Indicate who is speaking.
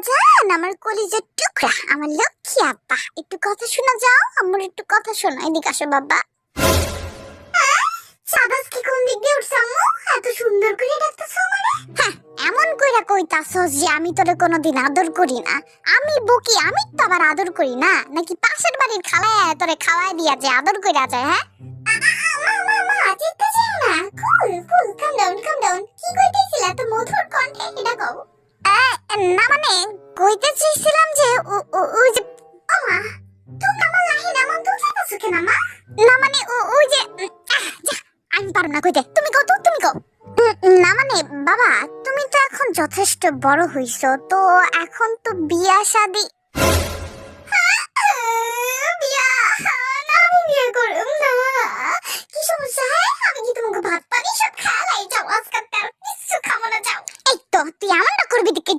Speaker 1: জান, আমার কলিজার টুকরা, আমার লক্ষ্মী আব্বা, একটু কথা শোনা যাও। আমার একটু কথা শোনো, এদিকে আসো বাবা। সাবাস কি কোন দিক দিয়ে উঠছ আম্মু? এত সুন্দর করে ডাকতেছো আমারে। হ্যাঁ, এমন কইরা কইতাছস যে আমি তোরে কোনোদিন আদর করি না। আমি বকি, আমি তো আবার আদর করি না নাকি? পাশের বাড়ির খালায় তোরে খাওয়ায় দিয়া যে আদর কইরা যায়? হ্যাঁ মা চিত্তে যেও না। কুল কুল, কাম ডাউন কাম ডাউন। কি কইতেছিলা এত মধুর কণ্ঠে? এটা কও। না মানে কইতে চাইছিলাম যে ওই যে আমা, তুমি আমার লাহি নামান তো চাইতাছো কেন মা? না মানে ওই যে আমি পারব না কইতে, তুমি কও তো, তুমি কও। না মানে বাবা, তুমি তো এখন যথেষ্ট বড় হইছো, তো এখন তো বিয়া শাদি। বিয়া না, আমি বিয়ে করব না। কি সমস্যা? আমি কি তোমাকে ভাত পানি সব খাওয়াই? যাও আজকাল কিছু খাবো না, যাও। এই তো তুই এমনটা করবি দেখে